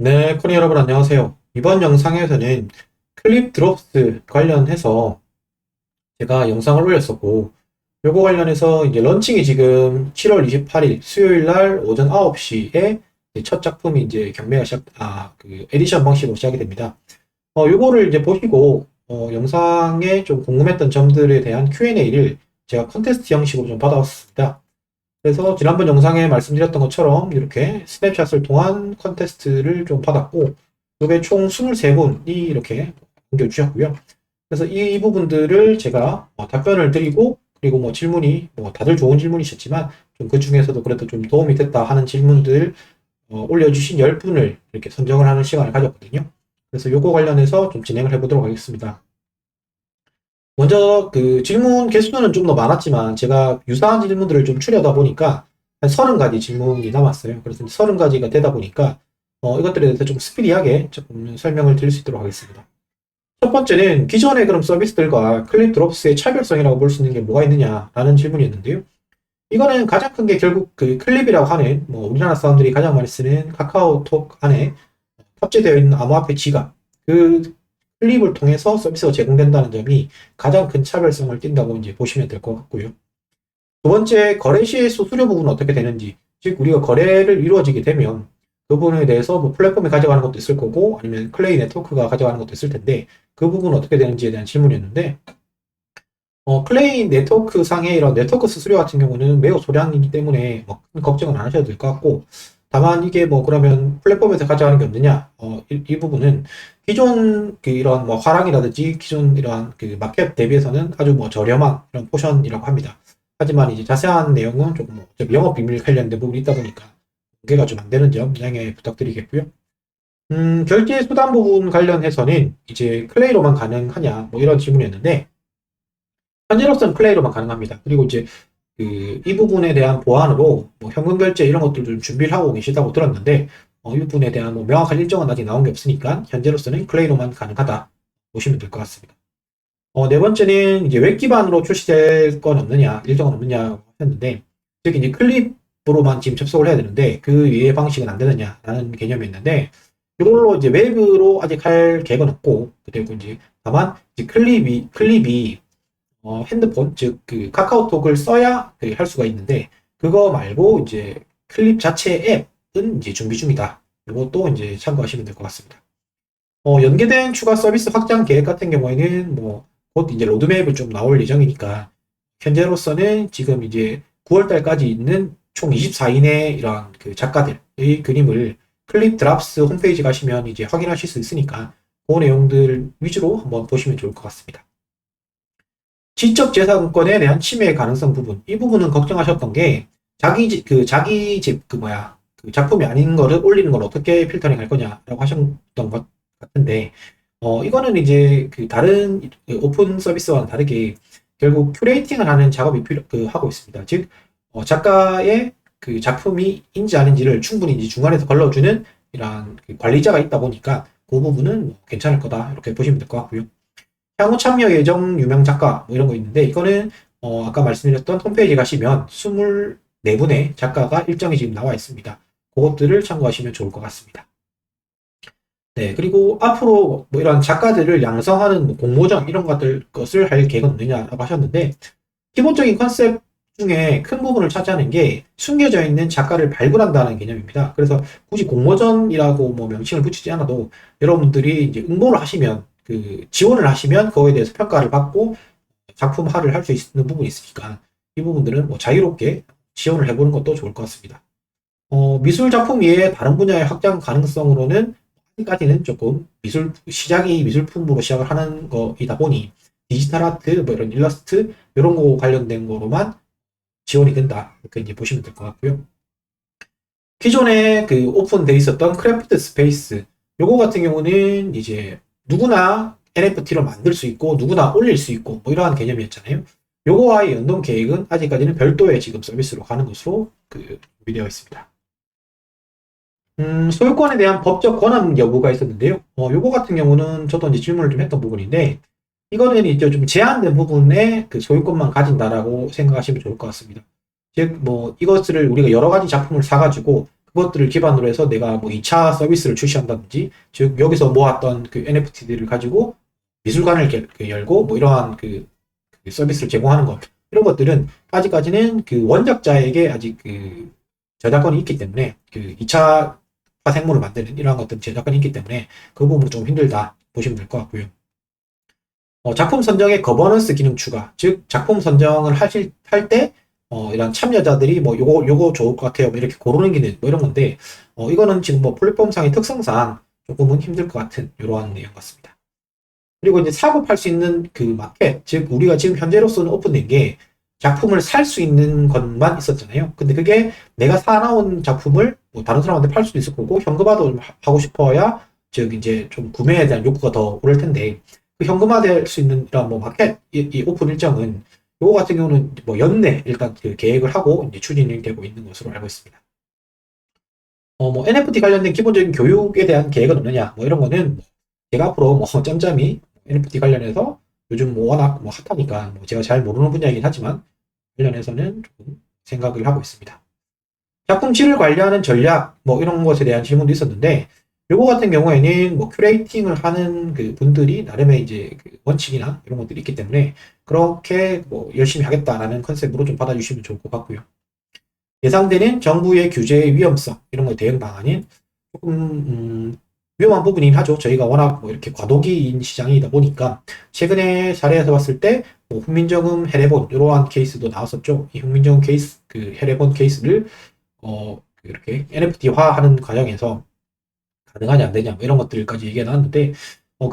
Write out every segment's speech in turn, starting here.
네, 코리 여러분 안녕하세요. 이번 영상에서는 클립 드롭스 관련해서 제가 영상을 올렸었고, 요거 관련해서 이제 런칭이 지금 7월 28일 수요일 날 오전 9시에 첫 작품이 이제 경매가 에디션 방식으로 시작이 됩니다. 요거를 이제 보시고, 영상에 좀 궁금했던 점들에 대한 Q&A를 제가 컨테스트 형식으로 좀 받아왔습니다. 그래서 지난번 영상에 말씀드렸던 것처럼 이렇게 스냅샷을 통한 컨테스트를 좀 받았고, 이게 총 23분이 이렇게 남겨주셨고요. 그래서 이 부분들을 제가 답변을 드리고, 그리고 뭐 질문이, 뭐 다들 좋은 질문이셨지만, 좀 그 중에서도 그래도 좀 도움이 됐다 하는 질문들 올려주신 10분을 이렇게 선정을 하는 시간을 가졌거든요. 그래서 요거 관련해서 좀 진행을 해보도록 하겠습니다. 먼저 그 질문 개수는 좀 더 많았지만 제가 유사한 질문들을 좀 추려다 보니까 한 30가지 질문이 남았어요. 그래서 30가지가 되다 보니까 이것들에 대해서 좀 스피디하게 조금 설명을 드릴 수 있도록 하겠습니다. 첫 번째는 기존의 그런 서비스들과 클립 드롭스의 차별성이라고 볼 수 있는 게 뭐가 있느냐라는 질문이었는데요. 이거는 가장 큰 게 결국 그 클립이라고 하는 뭐 우리나라 사람들이 가장 많이 쓰는 카카오톡 안에 탑재되어 있는 암호화폐 지갑, 그 클립을 통해서 서비스가 제공된다는 점이 가장 큰 차별성을 띈다고 이제 보시면 될 것 같고요. 두 번째, 거래 시의 수수료 부분은 어떻게 되는지, 즉 우리가 거래를 이루어지게 되면 그 부분에 대해서 뭐 플랫폼이 가져가는 것도 있을 거고 아니면 클레이 네트워크가 가져가는 것도 있을 텐데 그 부분은 어떻게 되는지에 대한 질문이었는데 클레이 네트워크 상의 이런 네트워크 수수료 같은 경우는 매우 소량이기 때문에 뭐큰 걱정은 안 하셔도 될 것 같고, 다만 이게 뭐 그러면 플랫폼에서 가져가는 게 없느냐? 이 부분은 기존 그 이런 뭐 화랑이라든지 기존 이러한 그 마켓 대비해서는 아주 뭐 저렴한 이런 포션이라고 합니다. 하지만 이제 자세한 내용은 조금 뭐 영업 비밀 관련된 부분이 있다 보니까 공개가 좀 안 되는 점 양해 부탁드리겠고요. 결제 수단 부분 관련해서는 이제 클레이로만 가능하냐? 뭐 이런 질문이었는데 현재로서는 플레이로만 가능합니다. 그리고 이제 이 부분에 대한 보완으로 뭐 현금 결제 이런 것들도 좀 준비를 하고 계시다고 들었는데 이 부분에 대한 뭐 명확한 일정은 아직 나온 게 없으니까 현재로서는 플레이로만 가능하다 보시면 될 것 같습니다. 네 번째는 이제 웹 기반으로 출시될 건 없느냐, 일정은 없느냐 하셨는데, 즉 이제 클립으로만 지금 접속을 해야 되는데 그 외의 방식은 안 되느냐라는 개념이 있는데, 이걸로 이제 웹으로 아직 할 계획은 없고, 그리고 이제 다만 이제 클립이 핸드폰, 즉, 그 카카오톡을 써야 할 수가 있는데, 그거 말고 이제 클립 자체 앱은 이제 준비 중이다. 이것도 이제 참고하시면 될 것 같습니다. 연계된 추가 서비스 확장 계획 같은 경우에는 곧 이제 로드맵을 좀 나올 예정이니까, 현재로서는 지금 이제 9월 달까지 있는 총 24인의 이런 그 작가들의 그림을 클립 드랍스 홈페이지 가시면 이제 확인하실 수 있으니까, 그 내용들 위주로 한번 보시면 좋을 것 같습니다. 지적재산권에 대한 침해 가능성 부분. 이 부분은 걱정하셨던 게, 그 작품이 아닌 거를 올리는 걸 어떻게 필터링 할 거냐라고 하셨던 것 같은데, 이거는 이제 그 다른 오픈 서비스와는 다르게 결국 큐레이팅을 하는 작업이 하고 있습니다. 즉, 작가의 그 작품이 인지 아닌지를 충분히 이제 중간에서 걸러주는 이러한 그 관리자가 있다 보니까 그 부분은 괜찮을 거다. 이렇게 보시면 될 것 같고요. 향후 참여 예정 유명 작가 뭐 이런 거 있는데 이거는 아까 말씀드렸던 홈페이지 가시면 24분의 작가가 일정이 지금 나와 있습니다. 그것들을 참고하시면 좋을 것 같습니다. 네, 그리고 앞으로 뭐 이런 작가들을 양성하는 뭐 공모전 이런 것을 할 계획은 없느냐라고 하셨는데, 기본적인 컨셉 중에 큰 부분을 차지하는 게 숨겨져 있는 작가를 발굴한다는 개념입니다. 그래서 굳이 공모전이라고 뭐 명칭을 붙이지 않아도 여러분들이 이제 응모를 하시면 그 지원을 하시면 그거에 대해서 평가를 받고 작품화를 할 수 있는 부분이 있으니까 이 부분들은 뭐 자유롭게 지원을 해보는 것도 좋을 것 같습니다. 미술 작품 외에 다른 분야의 확장 가능성으로는 아직까지는 조금 시작이 미술품으로 시작을 하는 거이다 보니 디지털 아트, 뭐 이런 일러스트, 이런 거 관련된 거로만 지원이 된다. 이렇게 이제 보시면 될 것 같고요. 기존에 그 오픈돼 있었던 크래프트 스페이스, 요거 같은 경우는 이제 누구나 NFT로 만들 수 있고, 누구나 올릴 수 있고, 뭐 이러한 개념이었잖아요. 요거와의 연동 계획은 아직까지는 별도의 지금 서비스로 가는 것으로 준비되어 있습니다. 소유권에 대한 법적 권한 여부가 있었는데요. 요거 같은 경우는 저도 이제 질문을 좀 했던 부분인데, 이거는 이제 좀 제한된 부분에 그 소유권만 가진다라고 생각하시면 좋을 것 같습니다. 즉, 뭐, 이것을 우리가 여러 가지 작품을 사가지고, 그것들을 기반으로 해서 내가 뭐 2차 서비스를 출시한다든지, 즉 여기서 모았던 그 NFT들을 가지고 미술관을 열고 뭐 이러한 그 서비스를 제공하는 것, 이런 것들은 아직까지는 그 원작자에게 아직 그 저작권이 있기 때문에, 그 2차 화생물을 만드는 이러한 것들은 저작권이 있기 때문에 그 부분은 좀 힘들다 보시면 될 것 같고요. 작품 선정의 거버넌스 기능 추가, 즉 작품 선정을 할 때 이런 참여자들이 뭐 요거 좋을 것 같아요, 뭐 이렇게 고르는 기능, 뭐 이런 건데, 이거는 지금 뭐 플랫폼상의 특성상 조금은 힘들 것 같은 이러한 내용 같습니다. 그리고 이제 사고 팔 수 있는 그 마켓, 즉 우리가 지금 현재로서는 오픈된 게 작품을 살 수 있는 것만 있었잖아요. 근데 그게 내가 사나온 작품을 뭐 다른 사람한테 팔 수도 있을 거고, 현금화도 하고 싶어야 즉 이제 좀 구매에 대한 욕구가 더 오를 텐데, 그 현금화될 수 있는 이런 뭐 마켓 이 오픈 일정은 요거 같은 경우는 뭐 연내 일단 그 계획을 하고 이제 추진이 되고 있는 것으로 알고 있습니다. 뭐 NFT 관련된 기본적인 교육에 대한 계획은 없느냐, 뭐 이런 거는 제가 앞으로 뭐 짬짬이 NFT 관련해서 요즘 뭐 워낙 뭐 핫하니까 뭐 제가 잘 모르는 분야이긴 하지만 관련해서는 조금 생각을 하고 있습니다. 작품 질을 관리하는 전략 뭐 이런 것에 대한 질문도 있었는데, 요거 같은 경우에는 뭐 큐레이팅을 하는 그 분들이 나름의 이제 그 원칙이나 이런 것들이 있기 때문에 그렇게 뭐 열심히 하겠다라는 컨셉으로 좀 받아주시면 좋을 것 같고요. 예상되는 정부의 규제의 위험성, 이런 거 대응 방안인 조금 위험한 부분이긴 하죠. 저희가 워낙 뭐 이렇게 과도기인 시장이다 보니까, 최근에 사례에서 봤을 때 뭐 훈민정음 해례본 이러한 케이스도 나왔었죠. 이 훈민정음 케이스, 그 해례본 케이스를 이렇게 NFT화하는 과정에서 가능하냐 안 되냐 뭐 이런 것들까지 얘기가 나왔는데,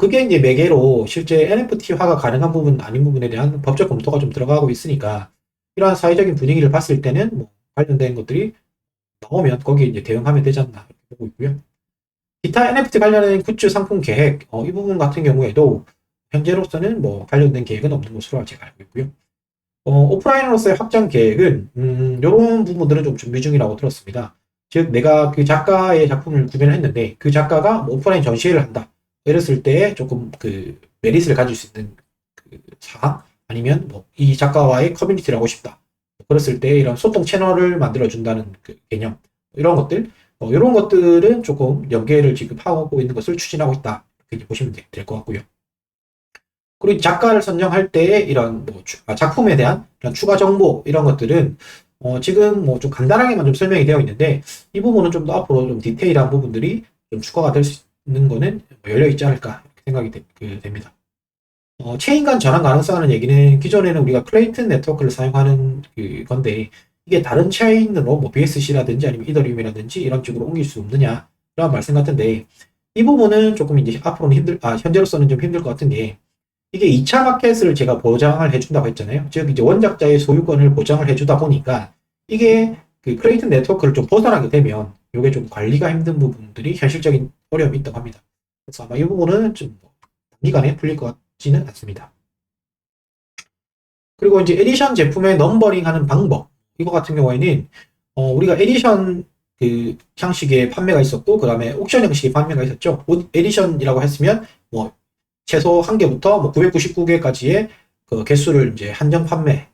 그게 이제 매개로 실제 NFT화가 가능한 부분 아닌 부분에 대한 법적 검토가 좀 들어가고 있으니까, 이러한 사회적인 분위기를 봤을 때는 뭐 관련된 것들이 나오면 거기에 이제 대응하면 되지 않나 이렇게 보고 있고요. 기타 NFT 관련된 굿즈 상품 계획, 이 부분 같은 경우에도 현재로서는 뭐 관련된 계획은 없는 것으로 제가 알고 있고요. 오프라인으로서의 확장 계획은 이런 부분들은 좀 준비 중이라고 들었습니다. 즉 내가 그 작가의 작품을 구매를 했는데 그 작가가 뭐 오프라인 전시회를 한다, 이랬을 때 조금 그 메리트를 가질 수 있는 그 사항, 아니면 뭐 이 작가와의 커뮤니티를 하고 싶다, 그랬을 때 이런 소통 채널을 만들어 준다는 그 개념, 이런 것들, 이런 것들은 조금 연계를 지금 하고 있는 것을 추진하고 있다, 이렇게 보시면 될 것 같고요. 그리고 작가를 선정할 때 이런 뭐 작품에 대한 이런 추가 정보, 이런 것들은 지금 뭐 좀 간단하게만 좀 설명이 되어 있는데, 이 부분은 좀 더 앞으로 좀 디테일한 부분들이 좀 추가가 될 수 있는 거는 열려 있지 않을까 생각이 됩니다. 체인 간 전환 가능성하는 얘기는 기존에는 우리가 클레이튼 네트워크를 사용하는 그 건데, 이게 다른 체인으로 뭐 BSC라든지 아니면 이더리움이라든지 이런 쪽으로 옮길 수 없느냐 이런 말씀 같은데, 이 부분은 조금 이제 앞으로는 현재로서는 좀 힘들 것 같은 게, 이게 2차 마켓을 제가 보장을 해준다고 했잖아요. 즉 이제 원작자의 소유권을 보장을 해주다 보니까 이게 그 크레이튼 네트워크를 좀 벗어나게 되면 이게 좀 관리가 힘든 부분들이 현실적인 어려움이 있다고 합니다. 그래서 아마 이 부분은 좀 단기간에 풀릴 것 같지는 않습니다. 그리고 이제 에디션 제품의 넘버링하는 방법, 이거 같은 경우에는 우리가 에디션 그 형식의 판매가 있었고, 그 다음에 옥션 형식의 판매가 있었죠. 에디션이라고 했으면 뭐 최소 1개부터 뭐 999개까지의 그 개수를 이제 한정 판매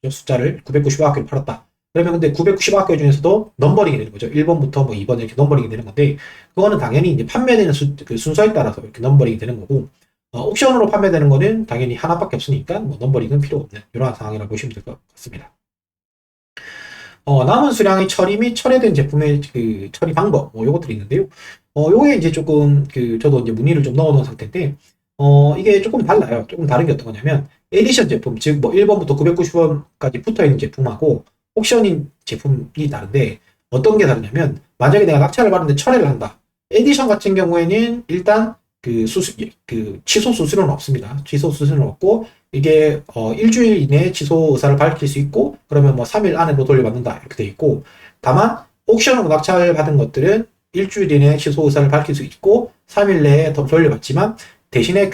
숫자를 999개 팔았다. 그러면 근데 999개 중에서도 넘버링이 되는 거죠. 1번부터 뭐 2번 이렇게 넘버링이 되는 건데, 그거는 당연히 이제 판매되는 그 순서에 따라서 이렇게 넘버링이 되는 거고, 옥션으로 판매되는 거는 당연히 하나밖에 없으니까 뭐 넘버링은 필요 없는 이러한 상황이라고 보시면 될 것 같습니다. 남은 수량의 처리 및 철회된 제품의 그 처리 방법, 뭐 요것들이 있는데요. 요게 이제 조금 저도 이제 문의를 좀 넣어 놓은 상태인데, 이게 조금 달라요. 조금 다른 게 어떤 거냐면, 에디션 제품, 즉 뭐 1번부터 990번까지 붙어 있는 제품하고 옥션인 제품이 다른데, 어떤 게 다르냐면, 만약에 내가 낙찰을 받는데 철회를 한다. 에디션 같은 경우에는 일단 그 취소 수수료는 없습니다. 취소 수수료는 없고, 이게 일주일 이내에 취소 의사를 밝힐 수 있고, 그러면 뭐 3일 안에도 돌려받는다 이렇게 돼 있고, 다만 옥션으로 낙찰 받은 것들은 일주일 이내에 취소 의사를 밝힐 수 있고 3일 내에 더 돌려받지만, 대신에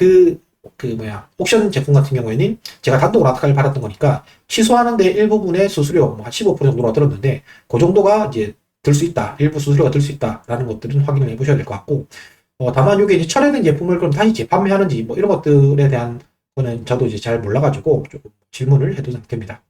옥션 제품 같은 경우에는 제가 단독으로 낙찰을 받았던 거니까 취소하는데 일부분의 수수료 뭐 한 15% 정도가 들었는데, 그 정도가 이제 들 수 있다, 일부 수수료가 들 수 있다라는 것들은 확인을 해보셔야 될 것 같고, 다만 이게 이제 철회된 제품을 그럼 다시 재판매하는지 뭐 이런 것들에 대한 거는 저도 이제 잘 몰라가지고 조금 질문을 해도 됩니다.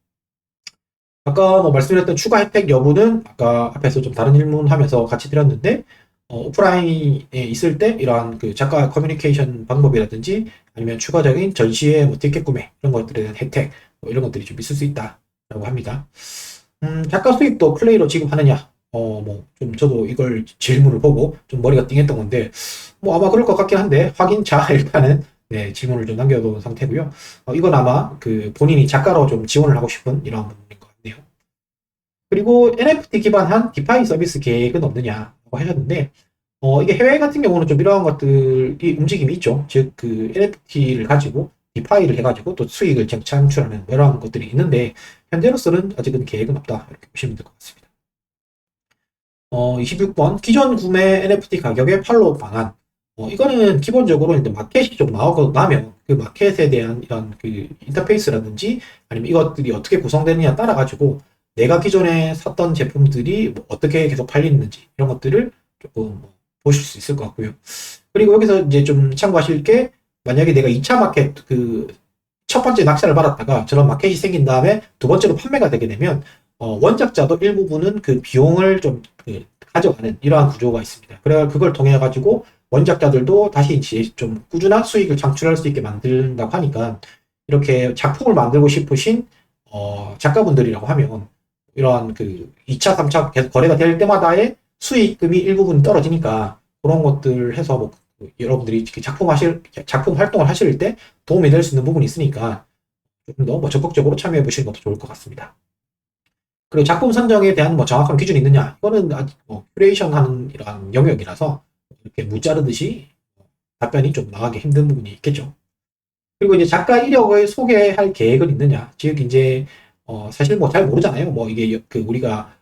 아까 뭐 말씀드렸던 추가 혜택 여부는 아까 앞에서 좀 다른 질문하면서 같이 드렸는데 오프라인에 있을 때 이러한 그 작가 커뮤니케이션 방법이라든지 아니면 추가적인 전시회 뭐 티켓 구매 이런 것들에 대한 혜택 뭐 이런 것들이 좀 있을 수 있다라고 합니다. 작가 수입도 플레이로 지급하느냐? 뭐 좀 저도 이걸 질문을 보고 좀 머리가 띵했던 건데 뭐 아마 그럴 것 같긴 한데 확인차 일단은 네, 질문을 좀 남겨둔 상태고요. 이건 아마 그 본인이 작가로 좀 지원을 하고 싶은 이런 부분인 것 같네요. 그리고 NFT 기반한 디파이 서비스 계획은 없느냐고 하셨는데 이게 해외 같은 경우는 좀 이러한 것들이 움직임이 있죠. 즉, 그 NFT를 가지고 디파이를 해가지고 또 수익을 창출하는 뭐 이러한 것들이 있는데, 현재로서는 아직은 계획은 없다. 이렇게 보시면 될 것 같습니다. 26번. 기존 구매 NFT 가격의 팔로우 방안. 이거는 기본적으로 이제 마켓이 좀 나오고 나면 그 마켓에 대한 이런 그 인터페이스라든지 아니면 이것들이 어떻게 구성되느냐 따라 가지고 내가 기존에 샀던 제품들이 뭐 어떻게 계속 팔리는지 이런 것들을 조금 뭐 보실 수 있을 것 같고요. 그리고 여기서 이제 좀 참고하실 게 만약에 내가 2차 마켓 그 첫 번째 낙찰을 받았다가 저런 마켓이 생긴 다음에 두 번째로 판매가 되게 되면 원작자도 일부분은 그 비용을 좀그 가져가는 이러한 구조가 있습니다. 그래 그걸 통해 가지고 원작자들도 다시 이제 좀 꾸준한 수익을 창출할 수 있게 만든다고 하니까 이렇게 작품을 만들고 싶으신 작가분들이라고 하면 이러한 그 2차, 3차 계속 거래가 될 때마다의 수익금이 일부분 떨어지니까 그런 것들 해서 뭐 여러분들이 작품 활동을 하실 때 도움이 될 수 있는 부분이 있으니까 조금 더 뭐 적극적으로 참여해 보시는 것도 좋을 것 같습니다. 그리고 작품 선정에 대한 뭐 정확한 기준이 있느냐? 이거는 아직 뭐 큐레이션 하는 이러한 영역이라서 이렇게 무자르듯이 답변이 좀 나가기 힘든 부분이 있겠죠. 그리고 이제 작가 이력을 소개할 계획은 있느냐? 즉 이제 사실 뭐 잘 모르잖아요. 뭐 이게 그 우리가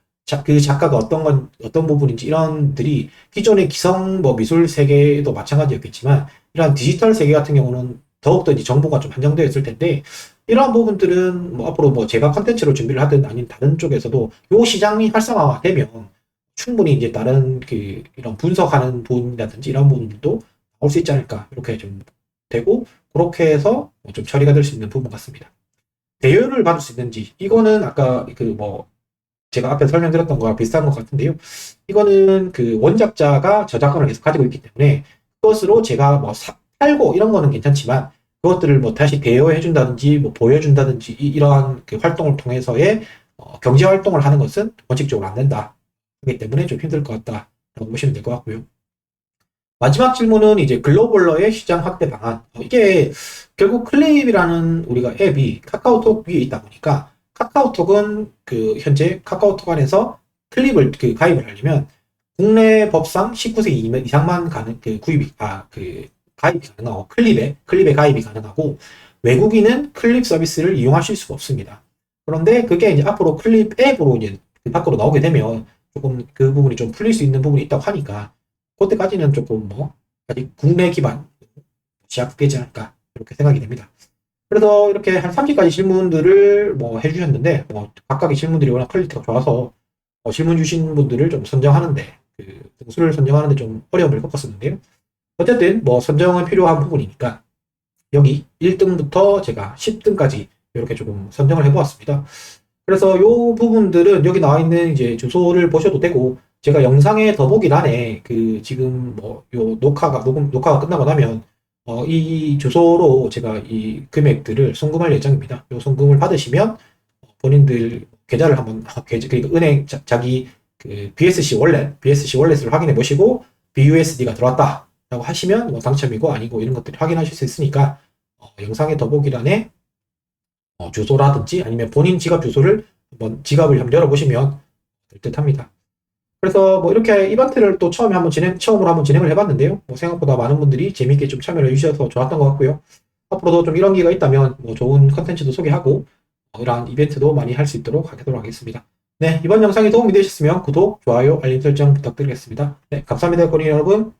그 작가가 어떤 부분인지 이런들이 기존의 기성 뭐 미술 세계도 마찬가지였겠지만 이런 디지털 세계 같은 경우는 더욱더 이제 정보가 좀 한정되어 있을 텐데 이러한 부분들은 뭐 앞으로 뭐 제가 컨텐츠로 준비를 하든 아니면 다른 쪽에서도 요 시장이 활성화되면 충분히 이제 다른 그 이런 분석하는 부분이라든지 이런 부분들도 나올 수 있지 않을까 이렇게 좀 되고 그렇게 해서 좀 처리가 될 수 있는 부분 같습니다. 대여를 받을 수 있는지 이거는 아까 그 뭐 제가 앞에 설명드렸던 거와 비슷한 것 같은데요. 이거는 그 원작자가 저작권을 계속 가지고 있기 때문에 그것으로 제가 뭐 팔고 이런 거는 괜찮지만 그것들을 뭐 다시 대여해 준다든지 뭐 보여준다든지 이러한 그 활동을 통해서의 경제 활동을 하는 것은 원칙적으로 안 된다. 그렇기 때문에 좀 힘들 것 같다라고 보시면 될 것 같고요. 마지막 질문은 이제 글로벌러의 시장 확대 방안. 이게 결국 클립이라는 우리가 앱이 카카오톡 위에 있다 보니까 카카오톡은 그 현재 카카오톡 안에서 클립을 그 가입을 하려면 국내 법상 19세 이상만 그 가입이 가능하고 클립에 가입이 가능하고 외국인은 클립 서비스를 이용하실 수가 없습니다. 그런데 그게 이제 앞으로 클립 앱으로 이제 그 밖으로 나오게 되면 조금 그 부분이 좀 풀릴 수 있는 부분이 있다고 하니까 그때까지는 조금 뭐 아직 국내 기반 시작되지 않을까 이렇게 생각이 됩니다. 그래서 이렇게 한 30가지 질문들을 뭐 해주셨는데 뭐 각각의 질문들이 워낙 퀄리티가 좋아서 질문 주신 분들을 좀 선정하는데 그 등수를 선정하는데 좀 어려움을 겪었었는데요. 어쨌든 뭐 선정은 필요한 부분이니까 여기 1등부터 제가 10등까지 이렇게 조금 선정을 해보았습니다. 그래서 요 부분들은 여기 나와 있는 이제 주소를 보셔도 되고 제가 영상의 더보기란에 그 지금 뭐 요 녹화가 끝나고 나면 이 주소로 제가 이 금액들을 송금할 예정입니다. 요 송금을 받으시면 본인들 계좌를 한번 그러니까 은행 자기 그 BSC 월렛을 확인해 보시고 BUSD가 들어왔다라고 하시면 뭐 당첨이고 아니고 이런 것들을 확인하실 수 있으니까 영상의 더보기란에 주소라든지 아니면 본인 지갑 주소를 한번 지갑을 한번 열어보시면 될 듯합니다. 그래서 뭐 이렇게 이벤트를 또 처음으로 한번 진행을 해봤는데요. 뭐 생각보다 많은 분들이 재밌게 좀 참여를 해주셔서 좋았던 것 같고요. 앞으로도 좀 이런 기회가 있다면 뭐 좋은 컨텐츠도 소개하고 이러한 이벤트도 많이 할 수 있도록 하도록 하겠습니다. 네, 이번 영상이 도움이 되셨으면 구독, 좋아요, 알림 설정 부탁드리겠습니다. 네, 감사합니다, 고객 여러분.